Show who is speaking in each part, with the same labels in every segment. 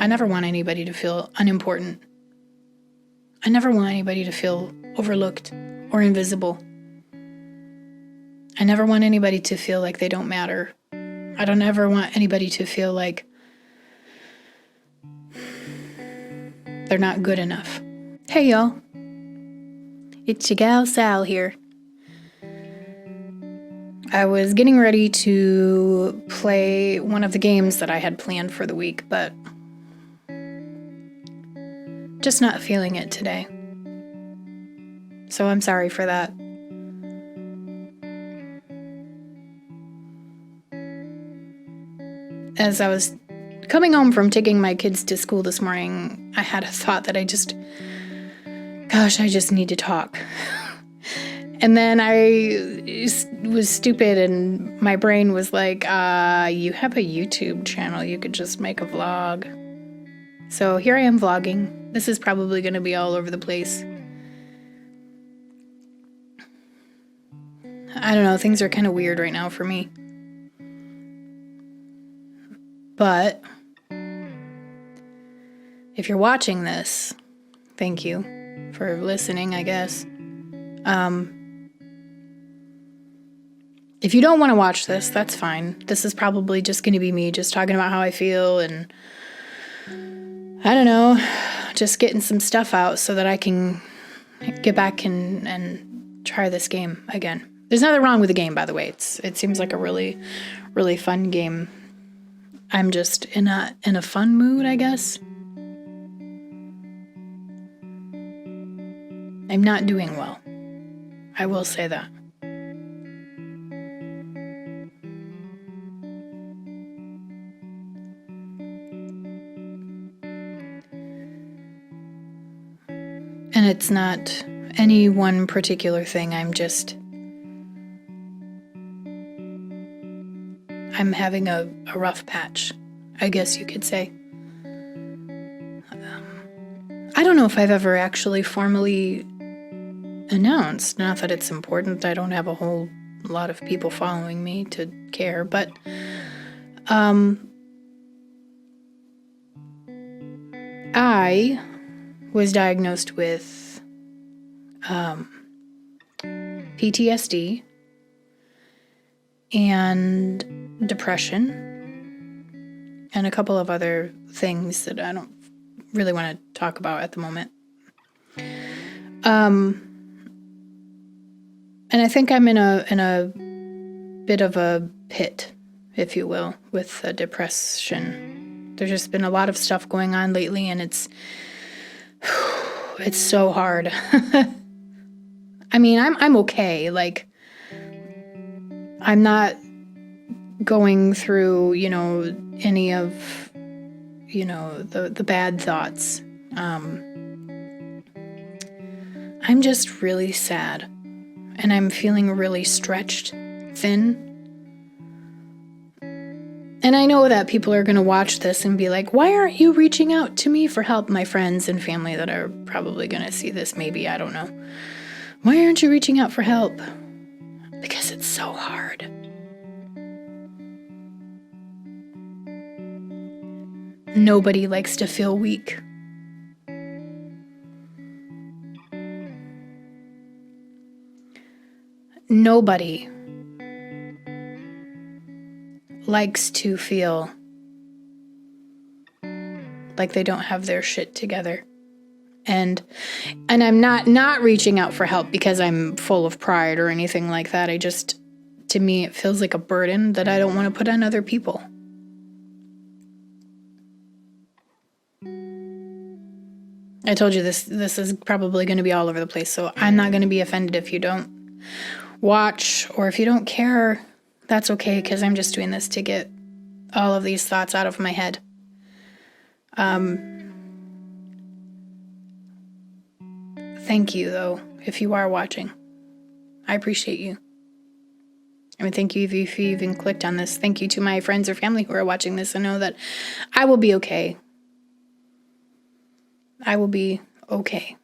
Speaker 1: I never want anybody to feel unimportant. I never want anybody to feel overlooked or invisible. I never want anybody to feel like they don't matter. I don't ever want anybody to feel like they're not good enough. Hey y'all, it's your GalSal here. I was getting ready to play one of the games that I had planned for the week, but just not feeling it today. So I'm sorry for that. As I was coming home from taking my kids to school this morning, I had a thought that I just need to talk. And then I was stupid and my brain was like, you have a YouTube channel, you could just make a vlog. So here I am vlogging. This is probably going to be all over the place. I don't know, things are kind of weird right now for me. But if you're watching this, thank you for listening, I guess. If you don't want to watch this, that's fine. This is probably just going to be me just talking about how I feel and, I don't know, just getting some stuff out so that I can get back and try this game again. There's nothing wrong with the game, by the way. It seems like a really, really fun game. I'm just in a fun mood, I guess. I'm not doing well. I will say that. And it's not any one particular thing. I'm having a rough patch, I guess you could say. I don't know if I've ever actually formally announced, not that it's important, I don't have a whole lot of people following me to care, but I was diagnosed with PTSD and depression and a couple of other things that I don't really want to talk about at the moment. And I think I'm in a bit of a pit, if you will, with depression. There's just been a lot of stuff going on lately, and it's so hard. I mean, I'm okay. Like, I'm not going through, any of, the bad thoughts. I'm just really sad, and I'm feeling really stretched thin. And I know that people are going to watch this and be like, why aren't you reaching out to me for help? My friends and family that are probably going to see this, maybe, I don't know. Why aren't you reaching out for help? Because it's so hard. Nobody likes to feel weak. Nobody likes to feel like they don't have their shit together. And I'm not reaching out for help because I'm full of pride or anything like that. To me, it feels like a burden that I don't want to put on other people. I told you this is probably going to be all over the place, so I'm not going to be offended if you don't watch or if you don't care. That's okay, because I'm just doing this to get all of these thoughts out of my head. Thank you, though, if you are watching. I appreciate you. I mean, thank you if you even clicked on this. Thank you to my friends or family who are watching this and know that I will be okay. I will be okay.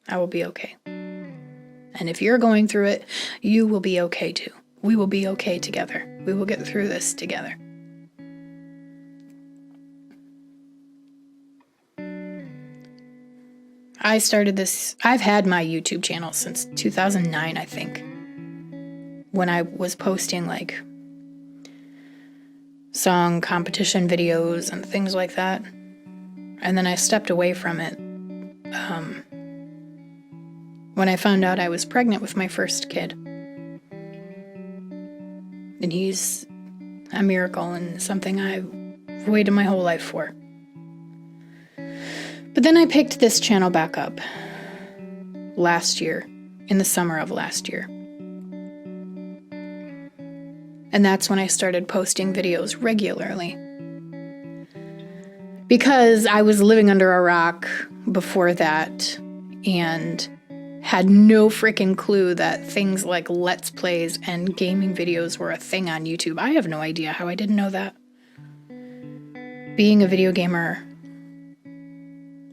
Speaker 1: I will be okay. And if you're going through it, you will be okay too. We will be okay together. We will get through this together. I've had my YouTube channel since 2009, I think, when I was posting like song competition videos and things like that. And then I stepped away from it when I found out I was pregnant with my first kid. And he's a miracle and something I've waited my whole life for. But then I picked this channel back up last year, in the summer of last year. And that's when I started posting videos regularly. Because I was living under a rock before that and had no freaking clue that things like Let's Plays and gaming videos were a thing on YouTube. I have no idea how I didn't know that. Being a video gamer,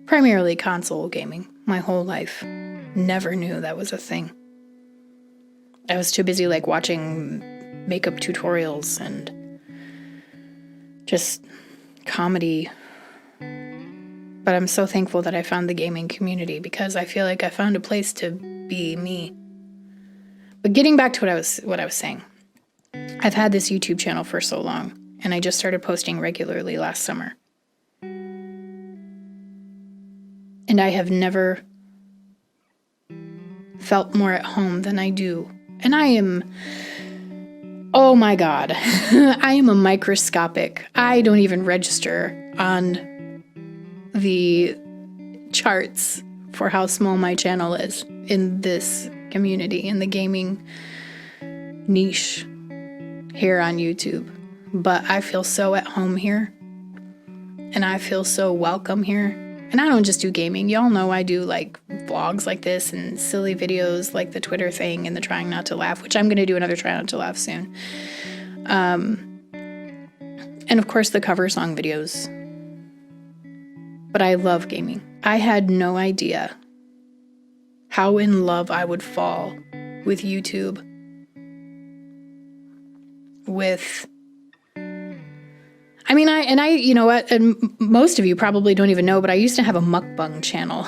Speaker 1: primarily console gaming, my whole life, never knew that was a thing. I was too busy like watching makeup tutorials and just comedy. But I'm so thankful that I found the gaming community because I feel like I found a place to be me. But getting back to what I was saying, I've had this YouTube channel for so long, and I just started posting regularly last summer. And I have never felt more at home than I do. And I am, oh my God, I am a microscopic. I don't even register on the charts for how small my channel is in this community, in the gaming niche here on YouTube. But I feel so at home here, and I feel so welcome here. And I don't just do gaming. Y'all know I do like vlogs like this and silly videos like the Twitter thing and the trying not to laugh, which I'm going to do another try not to laugh soon. And of course the cover song videos. But I love gaming. I had no idea how in love I would fall with YouTube. You know what, and most of you probably don't even know, but I used to have a mukbang channel.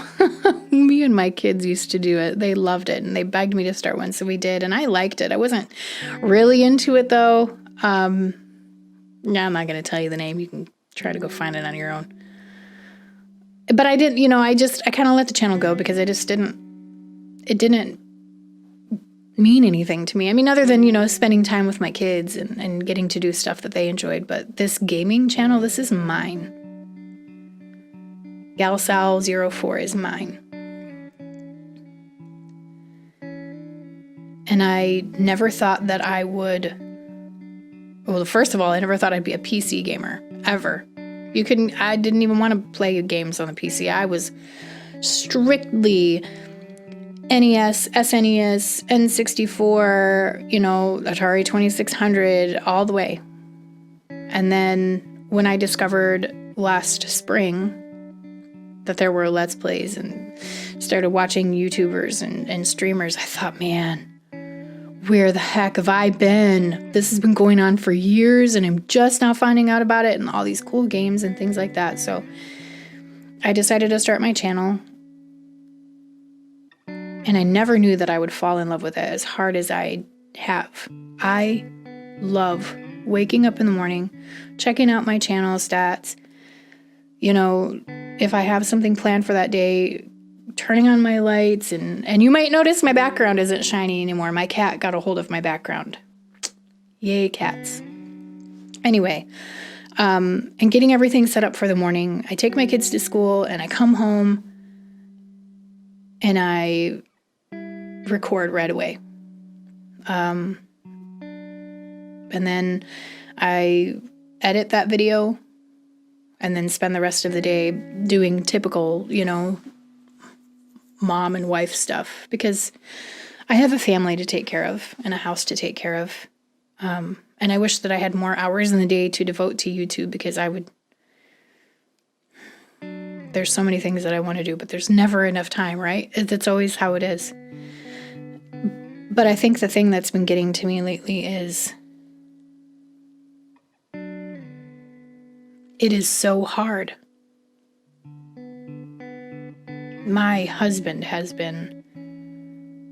Speaker 1: Me and my kids used to do it. They loved it, and they begged me to start one, so we did, and I liked it. I wasn't really into it, though. I'm not going to tell you the name. You can try to go find it on your own. But I didn't, I kind of let the channel go because it didn't mean anything to me. I mean, other than, spending time with my kids and getting to do stuff that they enjoyed. But this gaming channel, this is mine. GalSal04 is mine. And I never thought that I would, well, first of all, I never thought I'd be a PC gamer, ever. I didn't even want to play games on the PC. I was strictly NES, SNES, N64, Atari 2600, all the way. And then when I discovered last spring that there were Let's Plays and started watching YouTubers and streamers, I thought, man, where the heck have I been? This has been going on for years and I'm just now finding out about it and all these cool games and things like that. So I decided to start my channel. And I never knew that I would fall in love with it as hard as I have. I love waking up in the morning, checking out my channel stats. If I have something planned for that day, turning on my lights, and you might notice my background isn't shiny anymore. My cat got a hold of my background. Yay, cats. Anyway, and getting everything set up for the morning. I take my kids to school and I come home and I record right away. And then I edit that video and then spend the rest of the day doing typical, mom and wife stuff, because I have a family to take care of and a house to take care of. And I wish that I had more hours in the day to devote to YouTube, because there's so many things that I want to do, but there's never enough time, right? That's always how it is. But I think the thing that's been getting to me lately is it is so hard. My husband has been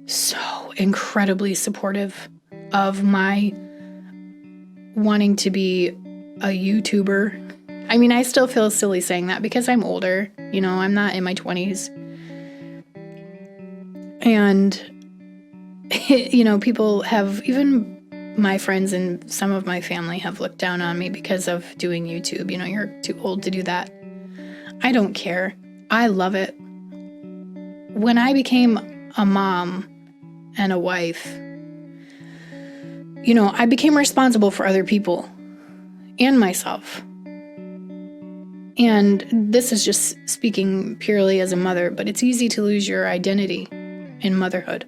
Speaker 1: so incredibly supportive of my wanting to be a YouTuber. I mean, I still feel silly saying that because I'm older. You know, I'm not in my 20s. And, you know, people have, even my friends and some of my family have looked down on me because of doing YouTube. You know, you're too old to do that. I don't care. I love it. When I became a mom and a wife, you know, I became responsible for other people and myself. And this is just speaking purely as a mother, but it's easy to lose your identity in motherhood.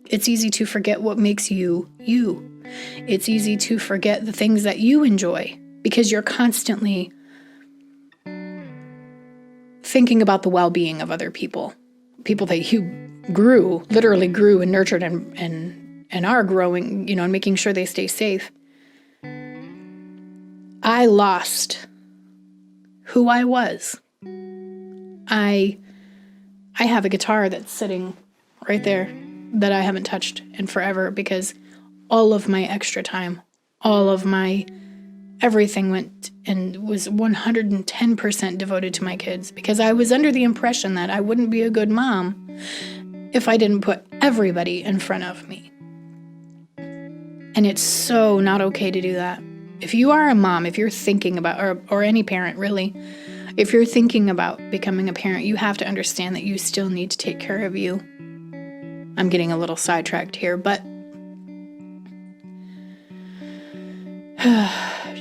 Speaker 1: It's easy to forget what makes you, you. It's easy to forget the things that you enjoy because you're constantly thinking about the well-being of other people that you literally grew and nurtured and are growing, you know, and making sure they stay safe. I lost who I was. I have a guitar that's sitting right there that I haven't touched in forever because all of my extra time, all of my everything went and was 110% devoted to my kids because I was under the impression that I wouldn't be a good mom if I didn't put everybody in front of me. And it's so not okay to do that. If you are a mom, if you're thinking about, or any parent really, if you're thinking about becoming a parent, you have to understand that you still need to take care of you. I'm getting a little sidetracked here, but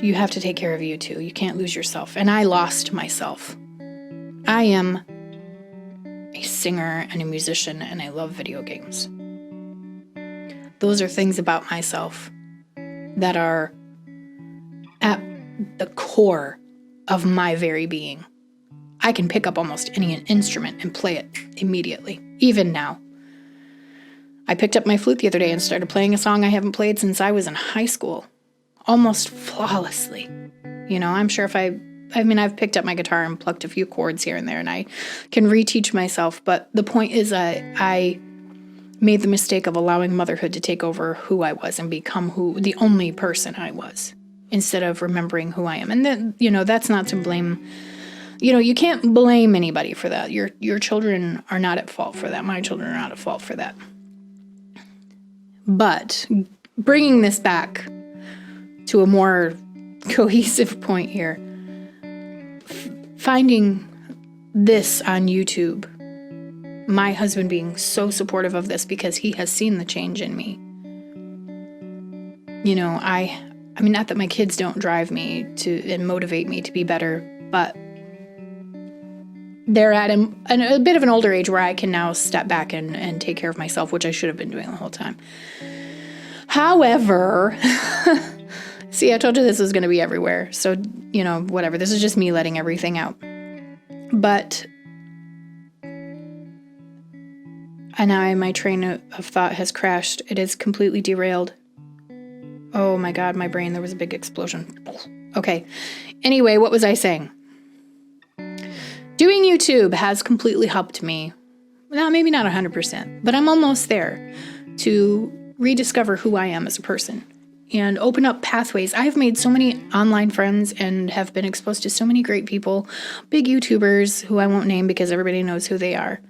Speaker 1: you have to take care of you too. You can't lose yourself. And I lost myself. I am a singer and a musician, and I love video games. Those are things about myself that are at the core of my very being. I can pick up almost any instrument and play it immediately, even now. I picked up my flute the other day and started playing a song I haven't played since I was in high school, almost flawlessly. You know, I'm sure if I've picked up my guitar and plucked a few chords here and there, and I can reteach myself, but the point is I made the mistake of allowing motherhood to take over who I was and become the only person I was, instead of remembering who I am. And then, you know, that's not to blame. You know, you can't blame anybody for that. Your children are not at fault for that. My children are not at fault for that. But bringing this back to a more cohesive point here, finding this on YouTube, my husband being so supportive of this because he has seen the change in me. You know, I mean, not that my kids don't drive me and motivate me to be better, but they're at a bit of an older age where I can now step back and take care of myself, which I should have been doing the whole time. However, see, I told you this was going to be everywhere. So, you know, whatever. This is just me letting everything out. But, and now my train of thought has crashed. It is completely derailed. Oh my God, my brain, there was a big explosion. Okay. Anyway, what was I saying? Doing YouTube has completely helped me. Well, maybe not 100%, but I'm almost there to rediscover who I am as a person and open up pathways. I've made so many online friends and have been exposed to so many great people, big YouTubers who I won't name because everybody knows who they are,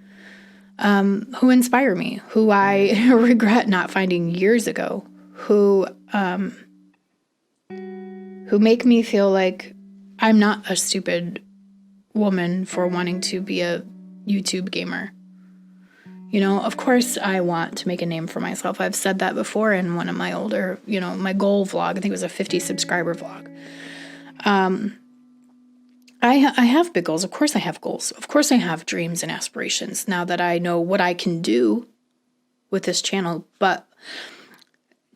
Speaker 1: who inspire me, who I regret not finding years ago, who make me feel like I'm not a stupid woman for wanting to be a YouTube gamer. You know, of course I want to make a name for myself. I've said that before in one of my older, you know, my goal vlog. I think it was a 50 subscriber vlog. I have big goals. Of course I have goals. Of course I have dreams and aspirations now that I know what I can do with this channel. But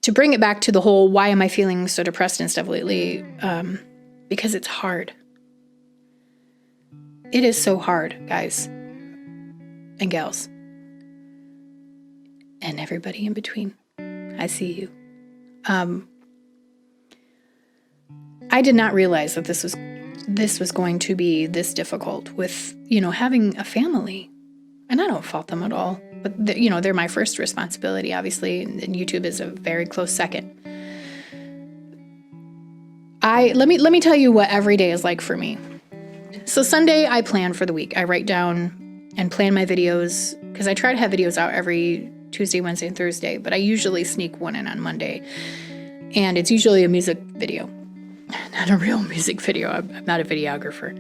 Speaker 1: to bring it back to the whole, why am I feeling so depressed and stuff lately? Because it's hard. It is so hard, guys and gals. and everybody in between. I see you. I did not realize that this was going to be this difficult with, having a family. And I don't fault them at all. But, they're my first responsibility, obviously, and YouTube is a very close second. Let me tell you what every day is like for me. So Sunday, I plan for the week. I write down and plan my videos, because I try to have videos out every Tuesday, Wednesday, and Thursday, but I usually sneak one in on Monday. And it's usually a music video. Not a real music video. I'm not a videographer.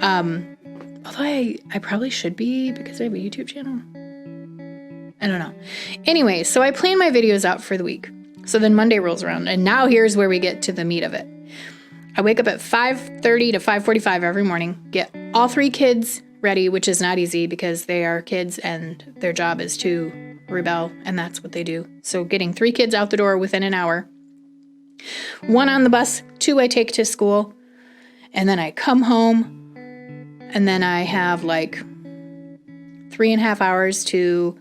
Speaker 1: Although I probably should be, because I have a YouTube channel. I don't know. Anyway, so I plan my videos out for the week. So then Monday rolls around, and now here's where we get to the meat of it. I wake up at 5:30 to 5:45 every morning, get all 3 kids ready, which is not easy because they are kids and their job is to rebel, and that's what they do. So getting 3 kids out the door within an hour. 1 on the bus, 2 I take to school, and then I come home, and then I have like 3.5 hours to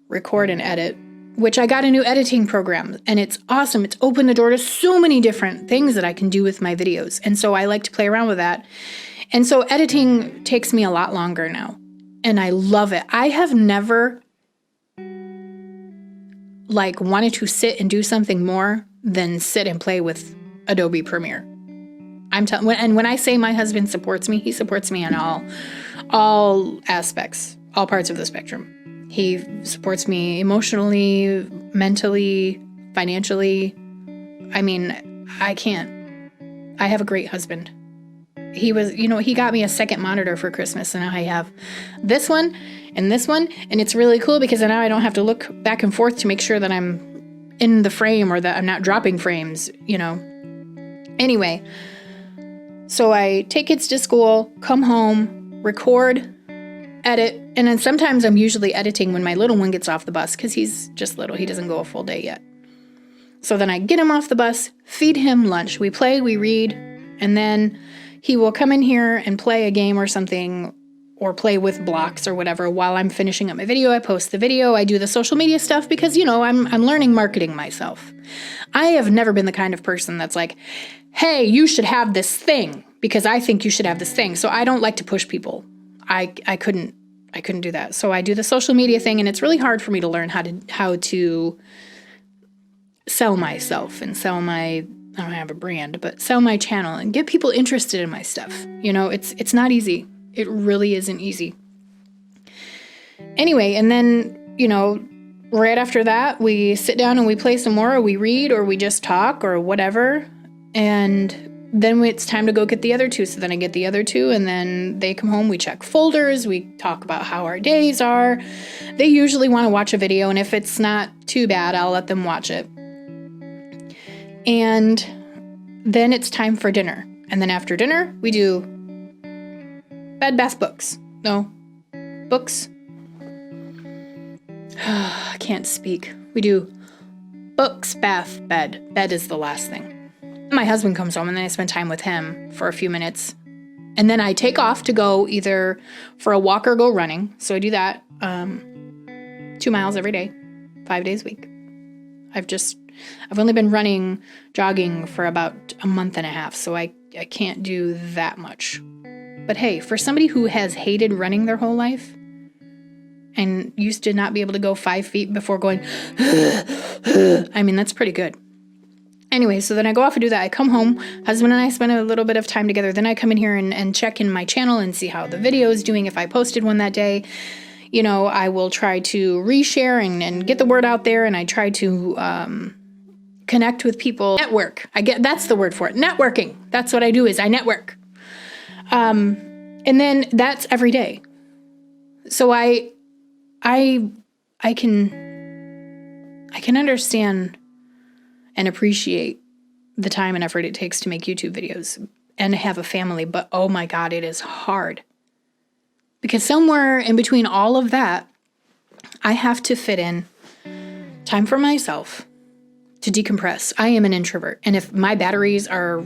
Speaker 1: record and edit, which I got a new editing program, and it's awesome. It's opened the door to so many different things that I can do with my videos, and so I like to play around with that. And so editing takes me a lot longer now, and I love it. I have never wanted to sit and do something more than sit and play with Adobe Premiere. And when I say my husband supports me, he supports me on all aspects, all parts of the spectrum. He supports me emotionally, mentally, financially. I mean, I have a great husband. He got me a second monitor for Christmas, and now I have this one, and it's really cool because now I don't have to look back and forth to make sure that I'm in the frame or that I'm not dropping frames, Anyway, so I take kids to school, come home, record, edit, and then sometimes I'm usually editing when my little one gets off the bus because he's just little. He doesn't go a full day yet. So then I get him off the bus, feed him lunch. We play, we read, and then he will come in here and play a game or something, or play with blocks or whatever while I'm finishing up my video. I post the video. I do the social media stuff because, I'm learning marketing myself. I have never been the kind of person that's like, hey, you should have this thing because I think you should have this thing. So I don't like to push people. I couldn't do that. So I do the social media thing, and it's really hard for me to learn how to sell myself and sell my, I don't have a brand, but sell my channel and get people interested in my stuff. It's not easy. It really isn't easy. Anyway, and then, right after that, we sit down and we play some more, or we read, or we just talk, or whatever. And then it's time to go get the other 2. So then I get the other 2, and then they come home. We check folders. We talk about how our days are. They usually want to watch a video, and if it's not too bad, I'll let them watch it. And then it's time for dinner. And then after dinner, we do bed, bath, books. No, books. I can't speak. We do books, bath, bed. Bed is the last thing. My husband comes home, and then I spend time with him for a few minutes. And then I take off to go either for a walk or go running. So I do that 2 miles every day, 5 days a week. I've only been jogging for about a month and a half, so I can't do that much. But hey, for somebody who has hated running their whole life and used to not be able to go 5 feet before going, I mean, that's pretty good. Anyway, so then I go off and do that. I come home, husband and I spend a little bit of time together. Then I come in here and check in my channel and see how the video is doing. If I posted one that day, I will try to reshare and get the word out there. And I try to connect with people. Network. That's the word for it. Networking. That's what I do is I network. And then that's every day. So I can understand and appreciate the time and effort it takes to make YouTube videos and have a family, but oh my God, it is hard. Because somewhere in between all of that, I have to fit in time for myself to decompress. I am an introvert, and if my batteries are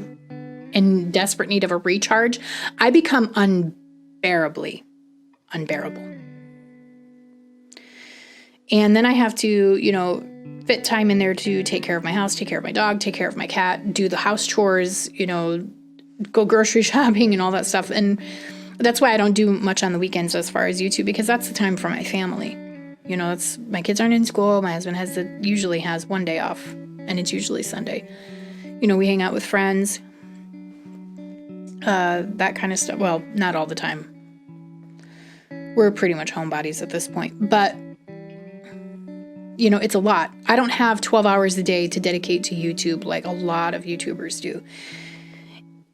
Speaker 1: in desperate need of a recharge, I become unbearable. And then I have to, fit time in there to take care of my house, take care of my dog, take care of my cat, do the house chores, go grocery shopping and all that stuff. And that's why I don't do much on the weekends as far as YouTube, because that's the time for my family. My kids aren't in school. My husband usually has one day off, and it's usually Sunday. We hang out with friends, that kind of stuff. Well, not all the time. We're pretty much homebodies at this point, but it's a lot. I don't have 12 hours a day to dedicate to YouTube like a lot of YouTubers do.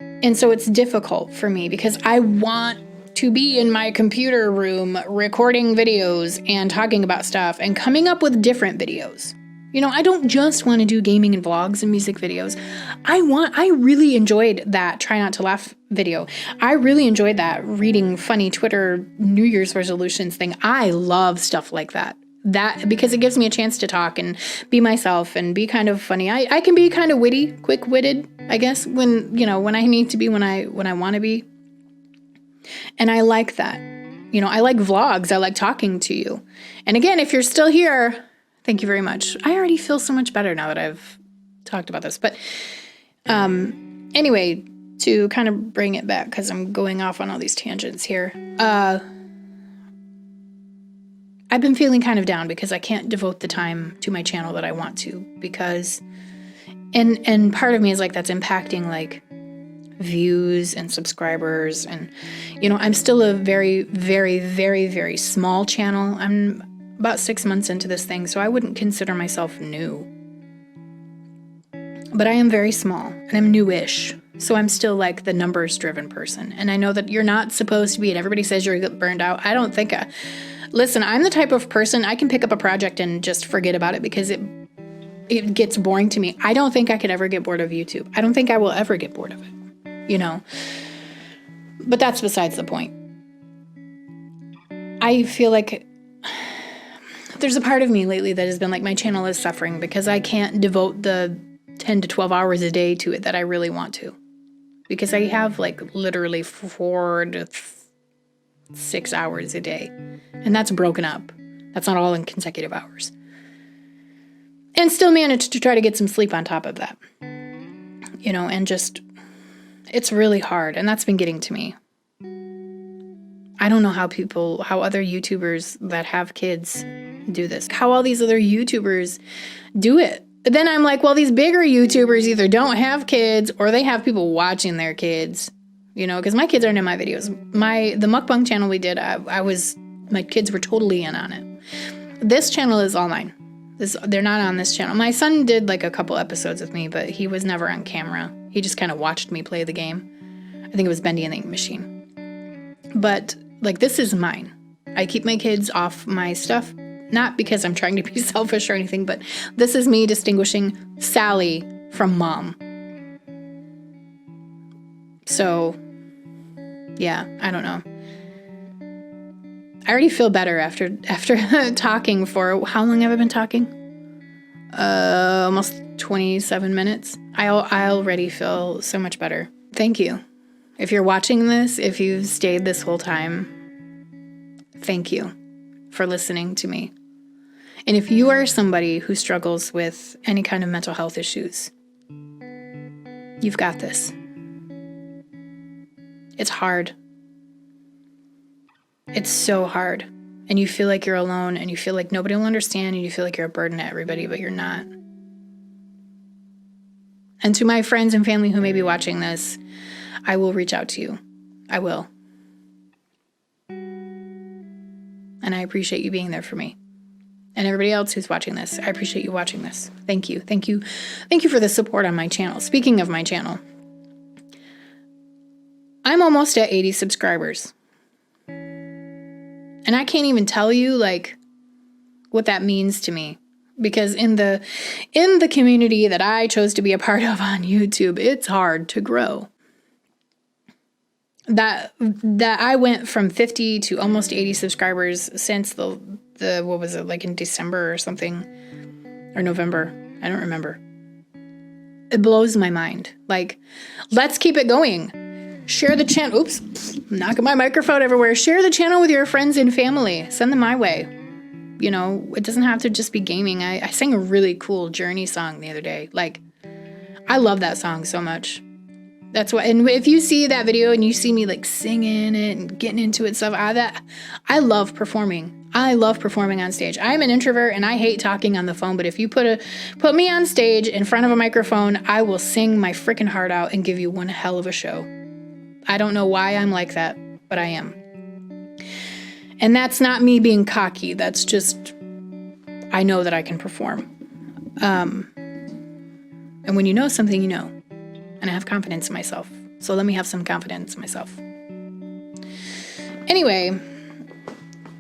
Speaker 1: And so it's difficult for me because I want to be in my computer room recording videos and talking about stuff and coming up with different videos. I don't just want to do gaming and vlogs and music videos. I really enjoyed that Try Not to Laugh video. I really enjoyed that reading funny Twitter New Year's resolutions thing. I love stuff like that. Because it gives me a chance to talk and be myself and be kind of funny. I can be kind of witty, quick-witted, I guess, when I need to be, when I want to be. And I like that. I like vlogs. I like talking to you. And again, if you're still here, thank you very much. I already feel so much better now that I've talked about this. But anyway, to kind of bring it back, because I'm going off on all these tangents here. I've been feeling kind of down because I can't devote the time to my channel that I want to, because, and part of me is like, that's impacting like views and subscribers. And, I'm still a very, very, very, very small channel. I'm about 6 months into this thing, so I wouldn't consider myself new. But I am very small and I'm newish. So I'm still like the numbers driven person. And I know that you're not supposed to be, and everybody says you're burned out. I don't think listen, I'm the type of person, I can pick up a project and just forget about it because it gets boring to me. I don't think I could ever get bored of YouTube. I don't think I will ever get bored of it, But that's besides the point. I feel like there's a part of me lately that has been like, my channel is suffering because I can't devote the 10 to 12 hours a day to it that I really want to. Because I have like literally 4 to 6 hours a day. And that's broken up. That's not all in consecutive hours. And still managed to try to get some sleep on top of that. And just, it's really hard. And that's been getting to me. I don't know how other YouTubers that have kids do this. How all these other YouTubers do it. But then I'm like, well, these bigger YouTubers either don't have kids or they have people watching their kids. Because my kids aren't in my videos. The mukbang channel we did, my kids were totally in on it. This channel is all mine. They're not on this channel. My son did like a couple episodes with me, but he was never on camera. He just kind of watched me play the game. I think it was Bendy and the Ink Machine. But like, this is mine. I keep my kids off my stuff, not because I'm trying to be selfish or anything, but this is me distinguishing Sally from Mom. So, yeah, I don't know. I already feel better after talking for, how long have I been talking? Almost 27 minutes. I already feel so much better. Thank you. If you're watching this, if you've stayed this whole time, thank you for listening to me. And if you are somebody who struggles with any kind of mental health issues, you've got this. It's hard. It's so hard. And you feel like you're alone, and you feel like nobody will understand, and you feel like you're a burden to everybody, but you're not. And to my friends and family who may be watching this, I will reach out to you. I will. And I appreciate you being there for me. And everybody else who's watching this, I appreciate you watching this. Thank you. Thank you. Thank you for the support on my channel. Speaking of my channel, I'm almost at 80 subscribers. And I can't even tell you like what that means to me, because in the community that I chose to be a part of on YouTube, it's hard to grow. That I went from 50 to almost 80 subscribers since the what was it, like in December or something, or November, I don't remember. It blows my mind. Like, let's keep it going. Share the channel. Oops, I'm knocking my microphone everywhere. Share the channel with your friends and family. Send them my way. You know, it doesn't have to just be gaming. I sang a really cool Journey song the other day. Like, I love that song so much. That's why, and if you see that video and you see me like singing it and getting into it stuff, I love performing. I love performing on stage. I'm an introvert and I hate talking on the phone, but if you put me on stage in front of a microphone, I will sing my freaking heart out and give you one hell of a show. I don't know why I'm like that, but I am. And that's not me being cocky. That's just, I know that I can perform. And when you know something, you know. And I have confidence in myself. So let me have some confidence in myself. Anyway,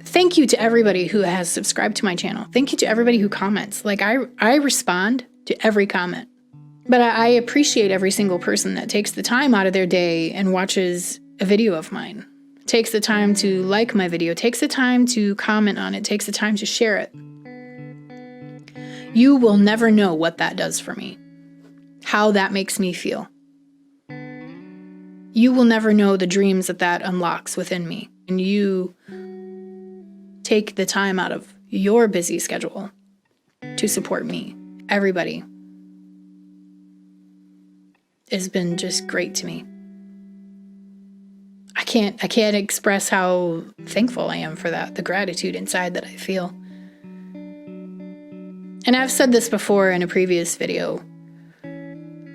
Speaker 1: thank you to everybody who has subscribed to my channel. Thank you to everybody who comments. Like, I respond to every comment. But I appreciate every single person that takes the time out of their day and watches a video of mine. Takes the time to like my video. Takes the time to comment on it. Takes the time to share it. You will never know what that does for me. How that makes me feel. You will never know the dreams that unlocks within me. And you take the time out of your busy schedule to support me. Everybody has been just great to me. I can't express how thankful I am for that, the gratitude inside that I feel. And I've said this before in a previous video.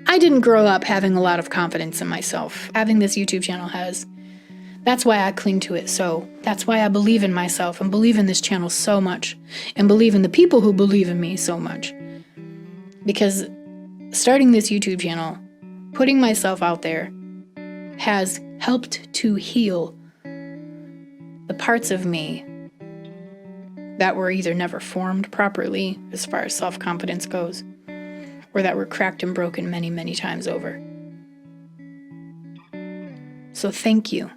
Speaker 1: I didn't grow up having a lot of confidence in myself. Having this YouTube channel has. That's why I cling to it so. That's why I believe in myself and believe in this channel so much. And believe in the people who believe in me so much. Because starting this YouTube channel, putting myself out there, has helped to heal the parts of me that were either never formed properly as far as self-confidence goes, or that were cracked and broken many, many times over. So thank you.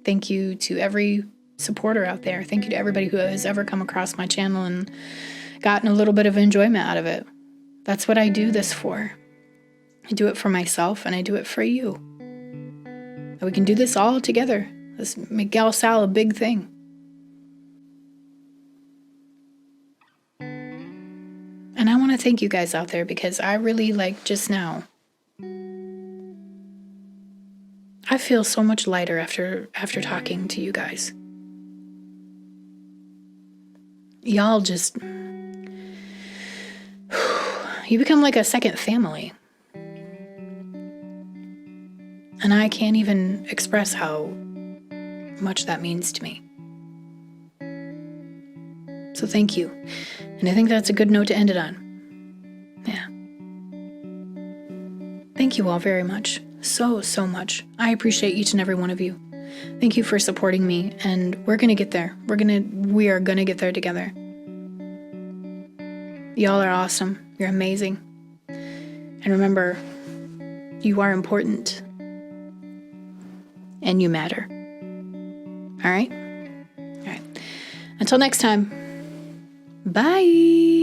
Speaker 1: Thank you to every supporter out there. Thank you to everybody who has ever come across my channel and gotten a little bit of enjoyment out of it. That's what I do this for. I do it for myself and I do it for you. And we can do this all together. Let's make GalSal a big thing. And I want to thank you guys out there because I really, like, just now, I feel so much lighter after talking to you guys. Y'all just, you become like a second family. And I can't even express how much that means to me. So thank you. And I think that's a good note to end it on. Yeah. Thank you all very much. So much. I appreciate each and every one of you. Thank you for supporting me, and we're gonna get there. We are gonna get there together. Y'all are awesome. You're amazing. And remember, you are important. And you matter. All right? All right. Until next time. Bye.